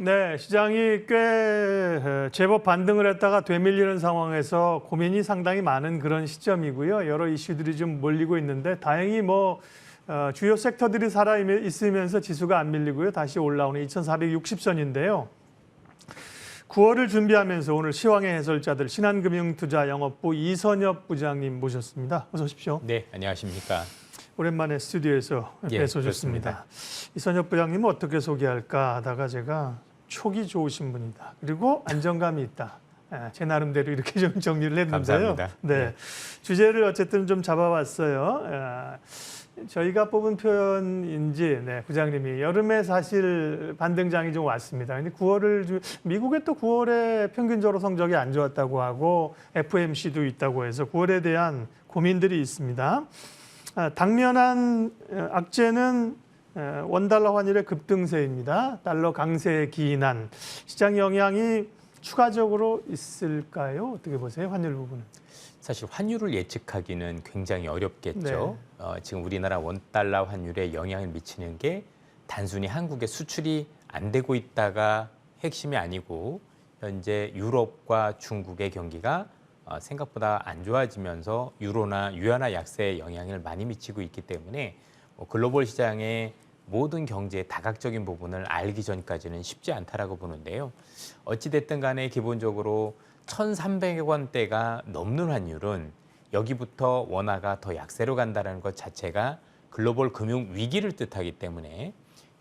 네, 시장이 꽤 제법 반등을 했다가 되밀리는 상황에서 고민이 상당히 많은 그런 시점이고요. 여러 이슈들이 좀 몰리고 있는데 다행히 주요 섹터들이 살아 있으면서 지수가 안 밀리고요. 다시 올라오는 2460선인데요. 9월을 준비하면서 오늘 시황의 해설자들 신한금융투자영업부 이선엽 부장님 모셨습니다. 어서 오십시오. 네, 안녕하십니까. 오랜만에 스튜디오에서 뵈서 좋습니다. 이선엽 부장님은 어떻게 소개할까 하다가 제가 촉이 좋으신 분이다. 그리고 안정감이 있다. 제 나름대로 이렇게 좀 정리를 했는데요. 감사합니다. 네. 주제를 어쨌든 좀 잡아봤어요. 저희가 뽑은 표현인지 부장님이 여름에 사실 반등장이 좀 왔습니다. 근데 미국의 또 9월에 평균적으로 성적이 안 좋았다고 하고 FOMC도 있다고 해서 9월에 대한 고민들이 있습니다. 당면한 악재는 원달러 환율의 급등세입니다. 달러 강세에 기인한 시장 영향이 추가적으로 있을까요? 어떻게 보세요? 환율 부분은. 사실 환율을 예측하기는 굉장히 어렵겠죠. 지금 우리나라 원달러 환율에 영향을 미치는 게 단순히 한국의 수출이 안 되고 있다가 핵심이 아니고 현재 유럽과 중국의 경기가 생각보다 안 좋아지면서 유로나 위안화 약세에 영향을 많이 미치고 있기 때문에 글로벌 시장의 모든 경제의 다각적인 부분을 알기 전까지는 쉽지 않다라고 보는데요. 어찌됐든 간에 기본적으로 1,300원대가 넘는 환율은 여기부터 원화가 더 약세로 간다는 것 자체가 글로벌 금융 위기를 뜻하기 때문에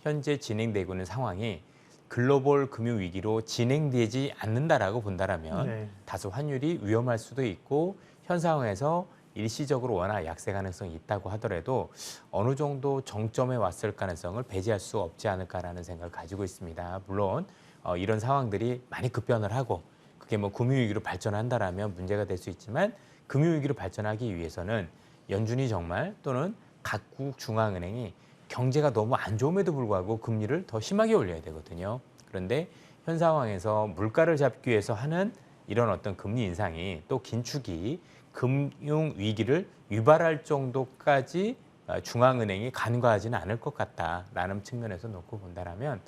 현재 진행되고 있는 상황이 글로벌 금융 위기로 진행되지 않는다라고 본다라면 다소 환율이 위험할 수도 있고 현 상황에서 일시적으로 원화 약세 가능성이 있다고 하더라도 어느 정도 정점에 왔을 가능성을 배제할 수 없지 않을까라는 생각을 가지고 있습니다. 물론 이런 상황들이 많이 급변을 하고 그게 금융위기로 발전한다라면 문제가 될 수 있지만 금융위기로 발전하기 위해서는 연준이 정말 또는 각국 중앙은행이 경제가 너무 안 좋음에도 불구하고 금리를 더 심하게 올려야 되거든요. 그런데 현 상황에서 물가를 잡기 위해서 하는 이런 어떤 금리 인상이 또 긴축이 금융 위기를 유발할 정도까지 중앙은행이 간과하지는 않을 것 같다라는 측면에서 놓고 본다라면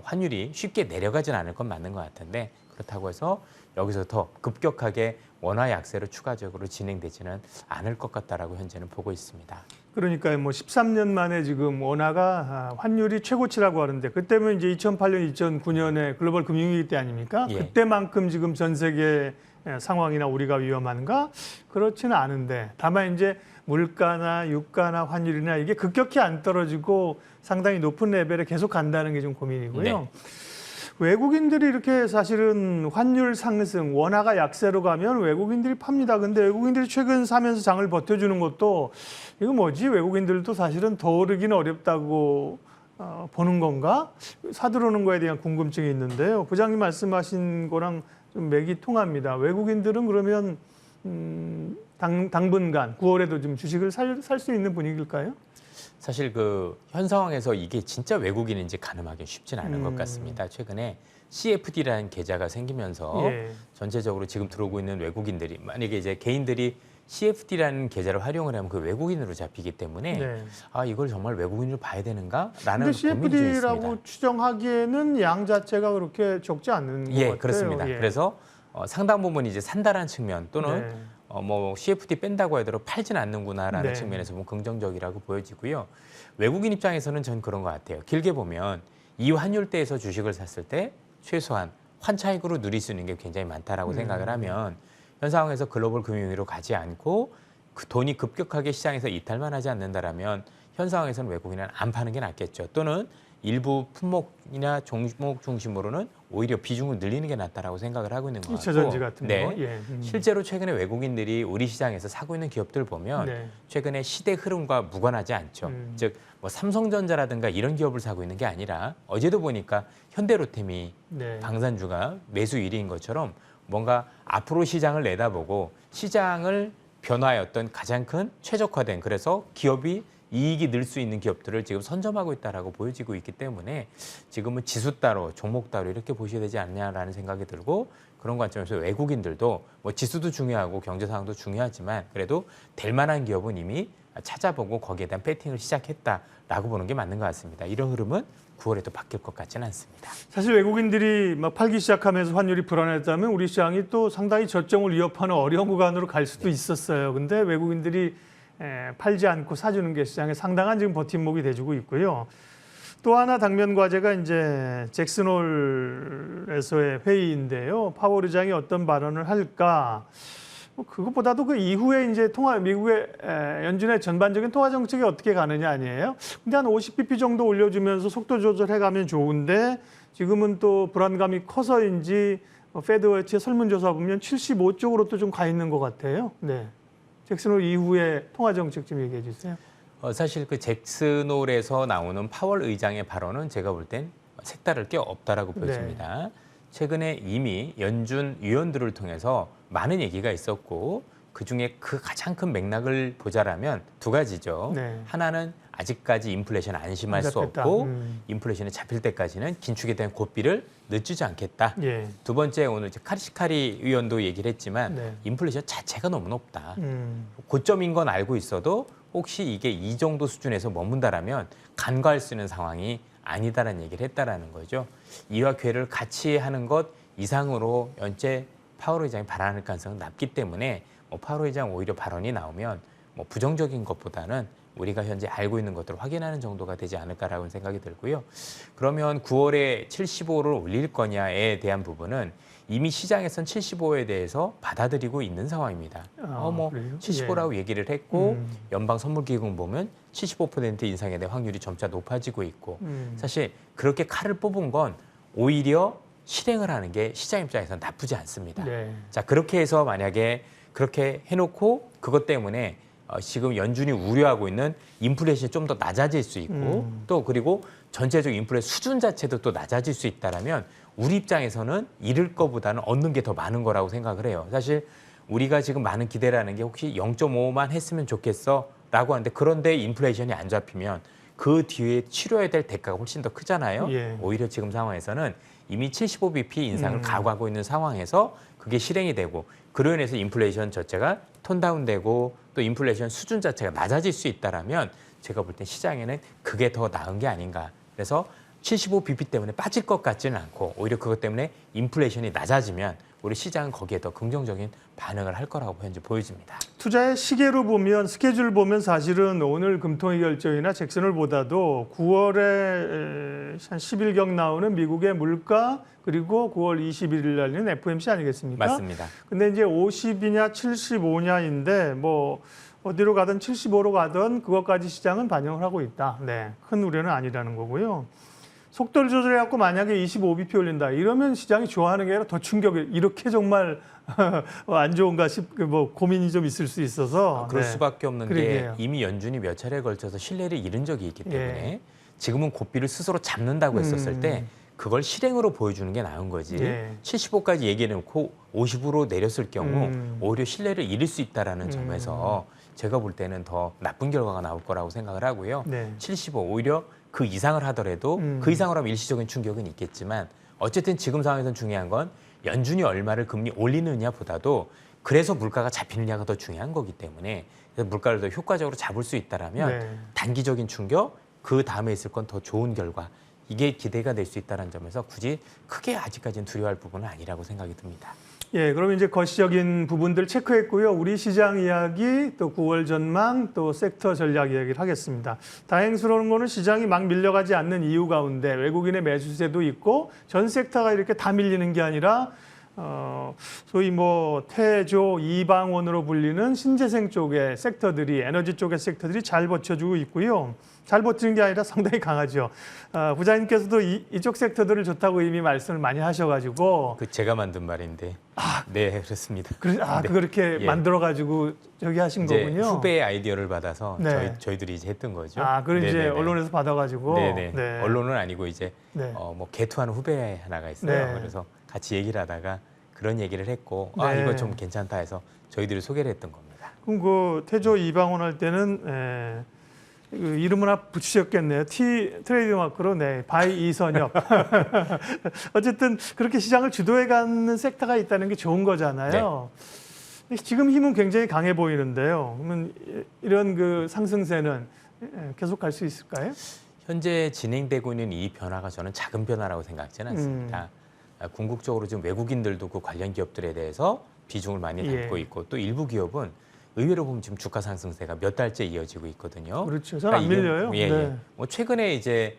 환율이 쉽게 내려가지는 않을 건 맞는 것 같은데 그렇다고 해서 여기서 더 급격하게 원화 약세로 추가적으로 진행되지는 않을 것 같다라고 현재는 보고 있습니다. 그러니까 13년 만에 지금 원화가 환율이 최고치라고 하는데 그때면 이제 2008년, 2009년에 글로벌 금융위기 때 아닙니까? 그때만큼 지금 전 세계 상황이나 우리가 위험한가? 그렇지는 않은데 다만 이제 물가나 유가나 환율이나 이게 급격히 안 떨어지고 상당히 높은 레벨에 계속 간다는 게 좀 고민이고요. 외국인들이 이렇게 사실은 환율 상승, 원화가 약세로 가면 외국인들이 팝니다. 근데 외국인들이 최근 사면서 장을 버텨주는 것도 이거 뭐지? 외국인들도 사실은 더 오르기는 어렵다고 보는 건가? 사들어오는 거에 대한 궁금증이 있는데요. 부장님 말씀하신 거랑 좀 맥이 통합니다. 외국인들은 그러면 당분간 9월에도 좀 주식을 살 수 있는 분위기일까요? 사실 현 상황에서 이게 진짜 외국인인지 가늠하기 쉽진 않은 것 같습니다. 최근에 CFD라는 계좌가 생기면서 전체적으로 지금 들어오고 있는 외국인들이 만약에 이제 개인들이 CFD라는 계좌를 활용을 하면 그 외국인으로 잡히기 때문에 이걸 정말 외국인으로 봐야 되는가라는 고민이 좀 있습니다. CFD라고 추정하기에는 양 자체가 그렇게 적지 않는 것 같아요. 그렇습니다. 그래서 상당 부분 이제 산다라는 측면 또는 CFD 뺀다고 하더라도 팔진 않는구나라는 측면에서 보면 긍정적이라고 보여지고요. 외국인 입장에서는 전 그런 것 같아요. 길게 보면 이 환율대에서 주식을 샀을 때 최소한 환차익으로 누릴 수 있는 게 굉장히 많다라고 생각을 하면 현 상황에서 글로벌 금융위기로 가지 않고 그 돈이 급격하게 시장에서 이탈만 하지 않는다라면 현 상황에서는 외국인은 안 파는 게 낫겠죠. 또는 일부 품목이나 종목 중심으로는 오히려 비중을 늘리는 게 낫다라고 생각을 하고 있는 것 같고. 2차 전지 같은 거. 실제로 최근에 외국인들이 우리 시장에서 사고 있는 기업들 보면 최근에 시대 흐름과 무관하지 않죠. 즉 삼성전자라든가 이런 기업을 사고 있는 게 아니라 어제도 보니까 현대로템이 방산주가 매수 1위인 것처럼 뭔가 앞으로 시장을 내다보고 시장을 변화하였던 가장 큰 최적화된 그래서 기업이 이익이 늘 수 있는 기업들을 지금 선점하고 있다라고 보여지고 있기 때문에 지금은 지수 따로 종목 따로 이렇게 보셔야 되지 않냐라는 생각이 들고 그런 관점에서 외국인들도 뭐 지수도 중요하고 경제 상황도 중요하지만 그래도 될 만한 기업은 이미 찾아보고 거기에 대한 배팅을 시작했다라고 보는 게 맞는 것 같습니다. 이런 흐름은 9월에도 바뀔 것 같지는 않습니다. 사실 외국인들이 막 팔기 시작하면서 환율이 불안했다면 우리 시장이 또 상당히 저점을 위협하는 어려운 구간으로 갈 수도 있었어요. 근데 외국인들이 팔지 않고 사주는 게 시장에 상당한 지금 버팀목이 돼주고 있고요. 또 하나 당면 과제가 이제 잭슨홀에서의 회의인데요. 파월 의장이 어떤 발언을 할까? 그것보다도 그 이후에 이제 미국의 연준의 전반적인 통화 정책이 어떻게 가느냐 아니에요. 근데 한 50bp 정도 올려주면서 속도 조절해가면 좋은데 지금은 또 불안감이 커서인지 페드워치의 설문조사 보면 75쪽으로 또 좀 가 있는 것 같아요. 네. 잭슨홀 이후에 통화 정책 좀 얘기해 주세요. 사실 그 잭슨홀에서 나오는 파월 의장의 발언은 제가 볼 땐 색다를 게 없다라고 보여집니다. 네. 최근에 이미 연준 위원들을 통해서 많은 얘기가 있었고 그중에 그 가장 큰 맥락을 보자라면 두 가지죠. 네. 하나는 아직까지 인플레이션 안심할 수 잡혔다. 없고 인플레이션이 잡힐 때까지는 긴축에 대한 고삐를 늦추지 않겠다. 예. 두 번째 오늘 이제 카리시카리 의원도 얘기를 했지만 네. 인플레이션 자체가 너무 높다. 고점인 건 알고 있어도 혹시 이게 이 정도 수준에서 머문다라면 간과할 수 있는 상황이 아니다라는 얘기를 했다라는 거죠. 이와 괴를 같이 하는 것 이상으로 연재 파월 의장이 발언할 가능성은 낮기 때문에 파월 의장 오히려 발언이 나오면 부정적인 것보다는 우리가 현재 알고 있는 것들을 확인하는 정도가 되지 않을까라고 생각이 들고요. 그러면 9월에 75를 올릴 거냐에 대한 부분은 이미 시장에선 75에 대해서 받아들이고 있는 상황입니다. 그래요? 75라고 예. 얘기를 했고 연방 선물기금 보면 75% 인상에 대한 확률이 점차 높아지고 있고 사실 그렇게 칼을 뽑은 건 오히려 실행을 하는 게 시장 입장에서는 나쁘지 않습니다. 네. 자, 그렇게 해서 만약에 그렇게 해놓고 그것 때문에 지금 연준이 우려하고 있는 인플레이션이 좀 더 낮아질 수 있고 또 그리고 전체적 인플레이션 수준 자체도 또 낮아질 수 있다라면 우리 입장에서는 잃을 거보다는 얻는 게 더 많은 거라고 생각을 해요. 사실 우리가 지금 많은 기대라는 게 혹시 0.5만 했으면 좋겠어라고 하는데 그런데 인플레이션이 안 잡히면 그 뒤에 치러야 될 대가가 훨씬 더 크잖아요. 예. 오히려 지금 상황에서는 이미 75bp 인상을 각오하고 있는 상황에서 그게 실행이 되고 그로 인해서 인플레이션 자체가 톤다운되고 또 인플레이션 수준 자체가 낮아질 수 있다라면 제가 볼 땐 시장에는 그게 더 나은 게 아닌가. 그래서 75bp 때문에 빠질 것 같지는 않고 오히려 그것 때문에 인플레이션이 낮아지면 우리 시장은 거기에 더 긍정적인 반응을 할 거라고 현재 보여집니다. 투자의 시계로 보면 스케줄 보면 사실은 오늘 금통위 결정이나 잭슨홀보다도 9월에 한 10일경 나오는 미국의 물가 그리고 9월 21일 날리는 FOMC 아니겠습니까? 맞습니다. 근데 이제 50이냐 75냐인데 뭐 어디로 가든 75로 가든 그것까지 시장은 반영을 하고 있다. 네, 큰 우려는 아니라는 거고요. 속도를 조절해갖고 만약에 25bp 올린다 이러면 시장이 좋아하는 게 아니라 더 충격이 이렇게 정말 안 좋은가 고민이 좀 있을 수 있어서 그럴 네. 수밖에 없는 그러게요. 게 이미 연준이 몇 차례에 걸쳐서 신뢰를 잃은 적이 있기 때문에 지금은 고삐를 스스로 잡는다고 했었을 때 그걸 실행으로 보여주는 게 나은 거지. 75까지 얘기해놓고 50으로 내렸을 경우 오히려 신뢰를 잃을 수 있다는 점에서 제가 볼 때는 더 나쁜 결과가 나올 거라고 생각을 하고요. 75 오히려 그 이상을 하더라도 그 이상으로 하면 일시적인 충격은 있겠지만 어쨌든 지금 상황에서는 중요한 건 연준이 얼마를 금리 올리느냐 보다도 그래서 물가가 잡히느냐가 더 중요한 거기 때문에 그래서 물가를 더 효과적으로 잡을 수 있다라면 단기적인 충격 그 다음에 있을 건 더 좋은 결과 이게 기대가 될 수 있다는 점에서 굳이 크게 아직까지는 두려워할 부분은 아니라고 생각이 듭니다. 예, 그럼 이제 거시적인 부분들 체크했고요. 우리 시장 이야기, 또 9월 전망, 또 섹터 전략 이야기를 하겠습니다. 다행스러운 거는 시장이 막 밀려가지 않는 이유 가운데 외국인의 매수세도 있고 전 섹터가 이렇게 다 밀리는 게 아니라 소위 태조, 이방원으로 불리는 신재생 쪽의 섹터들이 에너지 쪽의 섹터들이 잘 버텨주고 있고요. 잘 버티는 게 아니라 상당히 강하죠. 부장님께서도 이쪽 섹터들을 좋다고 이미 말씀을 많이 하셔가지고 그 제가 만든 말인데. 네, 그렇습니다. 네. 그렇게 만들어가지고 저기 하신 이제 거군요. 후배의 아이디어를 받아서 네. 저희들이 이제 했던 거죠. 그걸 이제 언론에서 받아가지고. 네. 언론은 아니고 이제 개투하는 후배 하나가 있어요. 네. 그래서 같이 얘기를 하다가 그런 얘기를 했고 네. 이거 좀 괜찮다 해서 저희들이 소개를 했던 겁니다. 그럼 그 태조 이방원 할 때는 그 이름 하나 붙이셨겠네요. 트레이드마크로 바이 이선엽. 어쨌든 그렇게 시장을 주도해가는 섹터가 있다는 게 좋은 거잖아요. 네. 지금 힘은 굉장히 강해 보이는데요. 그러면 이런 그 상승세는 계속 갈 수 있을까요? 현재 진행되고 있는 이 변화가 저는 작은 변화라고 생각지는 않습니다. 궁극적으로 지금 외국인들도 그 관련 기업들에 대해서 비중을 많이 담고 있고 또 일부 기업은 의외로 보면 지금 주가 상승세가 몇 달째 이어지고 있거든요. 그렇죠. 잘 안 밀려요. 예. 뭐 최근에 이제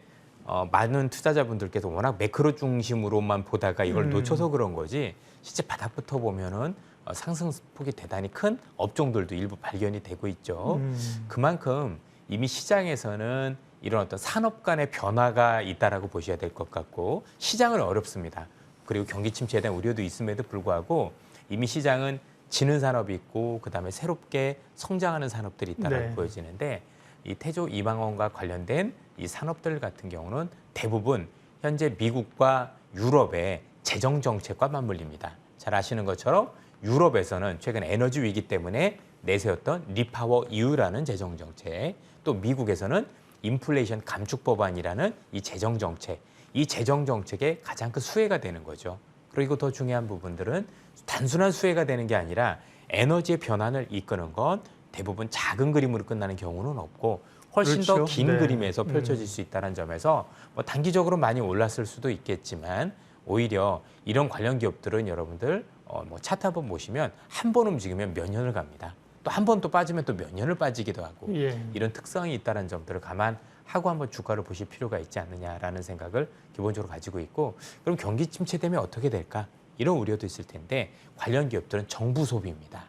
많은 투자자분들께서 워낙 매크로 중심으로만 보다가 이걸 놓쳐서 그런 거지 실제 바닥부터 보면은 상승폭이 대단히 큰 업종들도 일부 발견이 되고 있죠. 그만큼 이미 시장에서는 이런 어떤 산업 간의 변화가 있다라고 보셔야 될 것 같고 시장은 어렵습니다. 그리고 경기 침체에 대한 우려도 있음에도 불구하고 이미 시장은 지는 산업이 있고 그다음에 새롭게 성장하는 산업들이 있다라고 보여지는데 이 태조 이방원과 관련된 이 산업들 같은 경우는 대부분 현재 미국과 유럽의 재정 정책과 맞물립니다. 잘 아시는 것처럼 유럽에서는 최근 에너지 위기 때문에 내세웠던 리파워 EU라는 재정 정책, 또 미국에서는 인플레이션 감축 법안이라는 이 재정 정책, 이 재정 정책의 가장 큰 수혜가 되는 거죠. 그리고 더 중요한 부분들은 단순한 수혜가 되는 게 아니라 에너지의 변환을 이끄는 건 대부분 작은 그림으로 끝나는 경우는 없고 훨씬 더 긴 그림에서 펼쳐질 수 있다는 점에서 뭐 단기적으로 많이 올랐을 수도 있겠지만 오히려 이런 관련 기업들은 여러분들 뭐 차트 한번 보시면 한 번 움직이면 몇 년을 갑니다. 또 한 번 또 빠지면 또 몇 년을 빠지기도 하고 이런 특성이 있다는 점들을 감안하고 한번 주가를 보실 필요가 있지 않느냐라는 생각을 기본적으로 가지고 있고 그럼 경기 침체되면 어떻게 될까? 이런 우려도 있을 텐데 관련 기업들은 정부 소비입니다.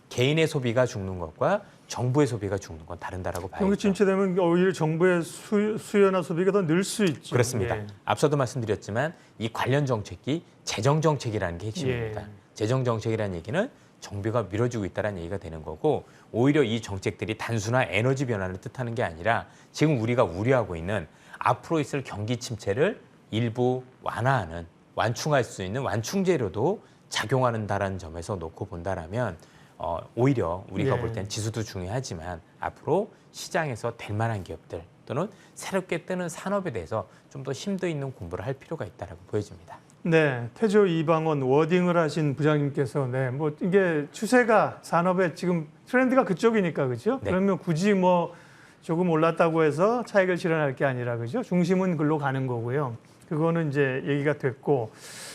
개인의 소비가 죽는 것과 정부의 소비가 죽는 건 다른다라고 봐야죠. 경기 침체되면 오히려 정부의 수요나 소비가 더 늘 수 있죠. 그렇습니다. 앞서도 말씀드렸지만 이 관련 정책이 재정 정책이라는 게 핵심입니다. 재정 정책이라는 얘기는 정부가 밀어주고 있다는 얘기가 되는 거고 오히려 이 정책들이 단순한 에너지 변화를 뜻하는 게 아니라 지금 우리가 우려하고 있는 앞으로 있을 경기 침체를 일부 완화하는 완충할 수 있는 완충제로도 작용하는다라는 점에서 놓고 본다라면 오히려 우리가 볼 땐 지수도 중요하지만 앞으로 시장에서 될 만한 기업들 또는 새롭게 뜨는 산업에 대해서 좀 더 심도 있는 공부를 할 필요가 있다라고 보여집니다. 네, 태조 이방원 워딩을 하신 부장님께서 뭐 이게 추세가 산업의 지금 트렌드가 그쪽이니까 그죠? 그러면 굳이 뭐 조금 올랐다고 해서 차익을 실현할 게 아니라 그죠? 중심은 글로 가는 거고요. 그거는 이제 얘기가 됐고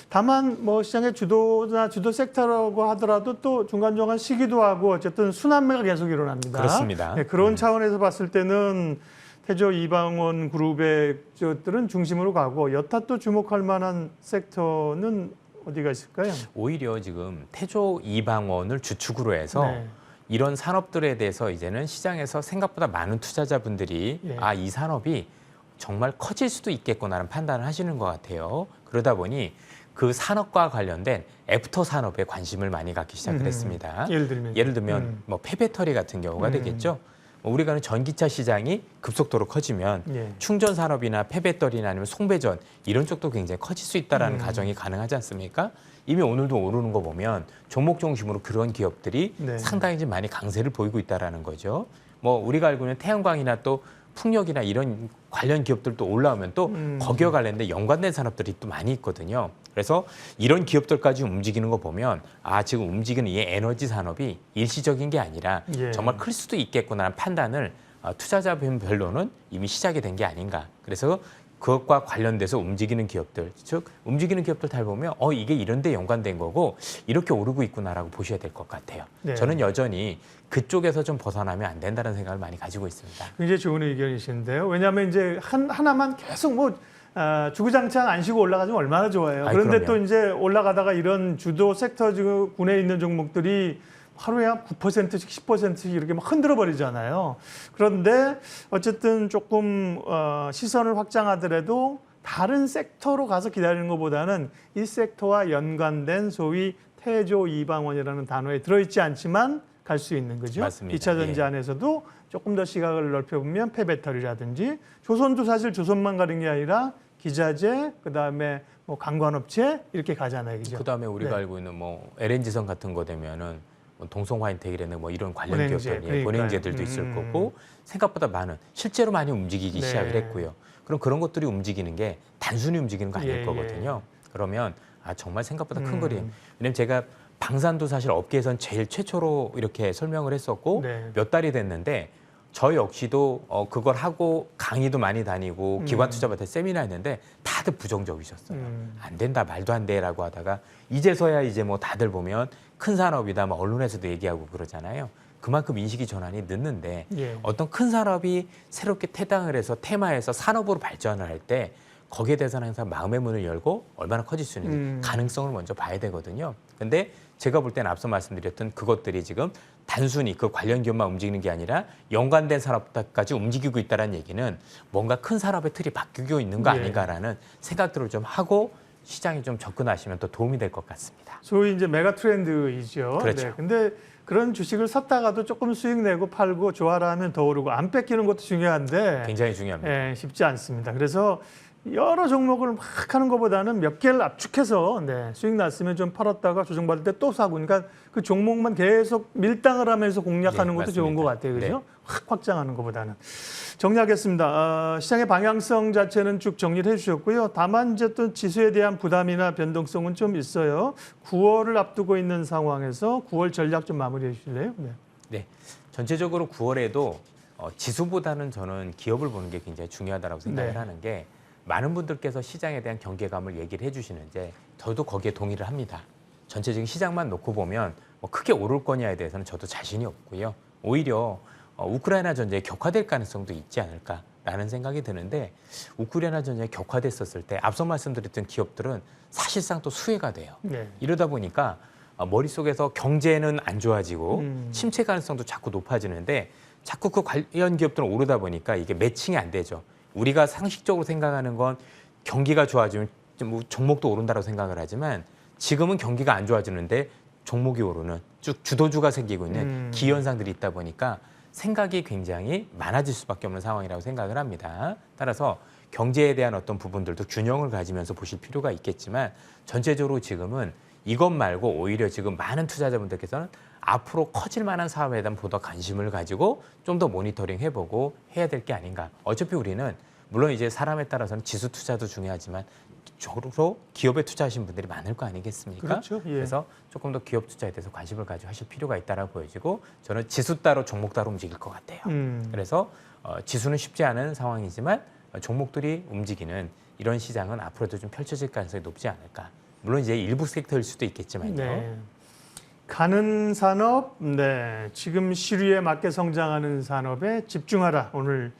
다만 뭐 시장의 주도나 주도 섹터라고 하더라도 또 중간중간 시기도 하고 어쨌든 순환매가 계속 일어납니다. 그렇습니다. 네, 그런 차원에서 봤을 때는 태조 이방원 그룹의 것들은 중심으로 가고 여타 또 주목할 만한 섹터는 어디가 있을까요? 오히려 지금 태조 이방원을 주축으로 해서 이런 산업들에 대해서 이제는 시장에서 생각보다 많은 투자자분들이 이 산업이 정말 커질 수도 있겠구나라는 판단을 하시는 것 같아요. 그러다 보니 그 산업과 관련된 애프터 산업에 관심을 많이 갖기 시작을 했습니다. 예를 들면 뭐 폐배터리 같은 경우가 되겠죠. 우리가 아는 전기차 시장이 급속도로 커지면 충전 산업이나 폐배터리나 아니면 송배전 이런 쪽도 굉장히 커질 수 있다는 가정이 가능하지 않습니까? 이미 오늘도 오르는 거 보면 종목 중심으로 그런 기업들이 상당히 좀 많이 강세를 보이고 있다는 거죠. 뭐 우리가 알고 있는 태양광이나 또 풍력이나 이런 관련 기업들도 올라오면 또 거기와 관련된 연관된 산업들이 또 많이 있거든요. 그래서 이런 기업들까지 움직이는 거 보면 지금 움직이는 이 에너지 산업이 일시적인 게 아니라 정말 클 수도 있겠구나라는 판단을 투자자별로는 이미 시작이 된 게 아닌가. 그래서 그것과 관련돼서 움직이는 기업들, 즉 움직이는 기업들 잘 보면 이게 이런 데 연관된 거고 이렇게 오르고 있구나라고 보셔야 될 것 같아요. 저는 여전히 그쪽에서 좀 벗어나면 안 된다는 생각을 많이 가지고 있습니다. 굉장히 좋은 의견이신데요. 왜냐하면 이제 하나만 계속 주구장창 안 쉬고 올라가면 얼마나 좋아요. 그런데 또 이제 올라가다가 이런 주도 섹터 군에 있는 종목들이 하루에 한 9%씩 10%씩 이렇게 막 흔들어 버리잖아요. 그런데 어쨌든 조금 시선을 확장하더라도 다른 섹터로 가서 기다리는 것보다는 이 섹터와 연관된 소위 태조 이방원이라는 단어에 들어있지 않지만 갈 수 있는 거죠. 맞습니다. 2차 전지 안에서도 조금 더 시각을 넓혀보면 폐배터리라든지 조선도 사실 조선만 가는 게 아니라 기자재, 그다음에 뭐 관광업체 이렇게 가잖아요. 그죠? 그다음에 우리가 알고 있는 뭐 LNG선 같은 거 되면은 뭐 동성화인텍이라는 뭐 이런 관련 은행제, 기업들, 예, 은행제들도 있을 거고 생각보다 많은 실제로 많이 움직이기 네. 시작을 했고요. 그럼 그런 것들이 움직이는 게 단순히 움직이는 거 아닐 예, 거거든요. 그러면 정말 생각보다 큰 그림. 왜냐면 제가 방산도 사실 업계에선 제일 최초로 이렇게 설명을 했었고 네. 몇 달이 됐는데 저 역시도 그걸 하고 강의도 많이 다니고 기관 투자받을 세미나 했는데 다들 부정적이셨어요. 안 된다, 말도 안 돼라고 하다가 이제서야 이제 뭐 다들 보면 큰 산업이다, 뭐 언론에서도 얘기하고 그러잖아요. 그만큼 인식이 전환이 늦는데 예. 어떤 큰 산업이 새롭게 태당을 해서 테마에서 산업으로 발전을 할 때 거기에 대해서는 항상 마음의 문을 열고 얼마나 커질 수 있는지 가능성을 먼저 봐야 되거든요. 근데 제가 볼 때는 앞서 말씀드렸던 그것들이 지금 단순히 그 관련 기업만 움직이는 게 아니라 연관된 산업까지 움직이고 있다는 얘기는 뭔가 큰 산업의 틀이 바뀌고 있는 거 예. 아닌가라는 생각들을 좀 하고 시장에 좀 접근하시면 또 도움이 될 것 같습니다. 소위 이제 메가 트렌드이죠. 그렇죠. 네. 근데 그런 주식을 샀다가도 조금 수익 내고 팔고 좋아라 하면 더 오르고 안 뺏기는 것도 중요한데 굉장히 중요합니다. 예, 쉽지 않습니다. 그래서 여러 종목을 막 하는 것보다는 몇 개를 압축해서 수익 났으면 좀 팔았다가 조정받을 때 또 사고, 그러니까 그 종목만 계속 밀당을 하면서 공략하는 것도 좋은 것 같아요. 그죠? 네. 확 확장하는 것보다는. 정리하겠습니다. 시장의 방향성 자체는 쭉 정리를 해주셨고요. 다만 이제 또 지수에 대한 부담이나 변동성은 좀 있어요. 9월을 앞두고 있는 상황에서 9월 전략 좀 마무리해 주실래요? 네. 네, 전체적으로 9월에도 지수보다는 저는 기업을 보는 게 굉장히 중요하다고 생각을 네. 하는 게 많은 분들께서 시장에 대한 경계감을 얘기를 해주시는데 저도 거기에 동의를 합니다. 전체적인 시장만 놓고 보면 뭐 크게 오를 거냐에 대해서는 저도 자신이 없고요. 오히려 우크라이나 전쟁이 격화될 가능성도 있지 않을까라는 생각이 드는데 우크라이나 전쟁이 격화됐었을 때 앞서 말씀드렸던 기업들은 사실상 또 수혜가 돼요. 네. 이러다 보니까 머릿속에서 경제는 안 좋아지고 침체 가능성도 자꾸 높아지는데 자꾸 그 관련 기업들은 오르다 보니까 이게 매칭이 안 되죠. 우리가 상식적으로 생각하는 건 경기가 좋아지면 뭐 종목도 오른다고 생각을 하지만 지금은 경기가 안 좋아지는데 종목이 오르는 쭉 주도주가 생기고 있는 기현상들이 있다 보니까 생각이 굉장히 많아질 수밖에 없는 상황이라고 생각을 합니다. 따라서 경제에 대한 어떤 부분들도 균형을 가지면서 보실 필요가 있겠지만 전체적으로 지금은 이것 말고 오히려 지금 많은 투자자분들께서는 앞으로 커질 만한 사업에 대한 보다 관심을 가지고 좀 더 모니터링 해보고 해야 될 게 아닌가. 어차피 우리는 물론 이제 사람에 따라서는 지수 투자도 중요하지만 적으로 기업에 투자하신 분들이 많을 거 아니겠습니까? 그렇죠. 예. 그래서 조금 더 기업 투자에 대해서 관심을 가지고 하실 필요가 있다라고 보여지고 저는 지수 따로 종목 따로 움직일 것 같아요. 그래서 지수는 쉽지 않은 상황이지만 종목들이 움직이는 이런 시장은 앞으로도 좀 펼쳐질 가능성이 높지 않을까. 물론 이제 일부 섹터일 수도 있겠지만요. 네. 가는 산업, 지금 시류에 맞게 성장하는 산업에 집중하라. 오늘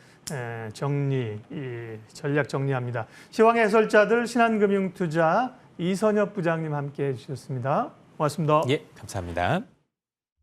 전략 정리합니다. 시황의 해설자들 신한금융투자 이선엽 부장님 함께해 주셨습니다. 고맙습니다. 예, 감사합니다.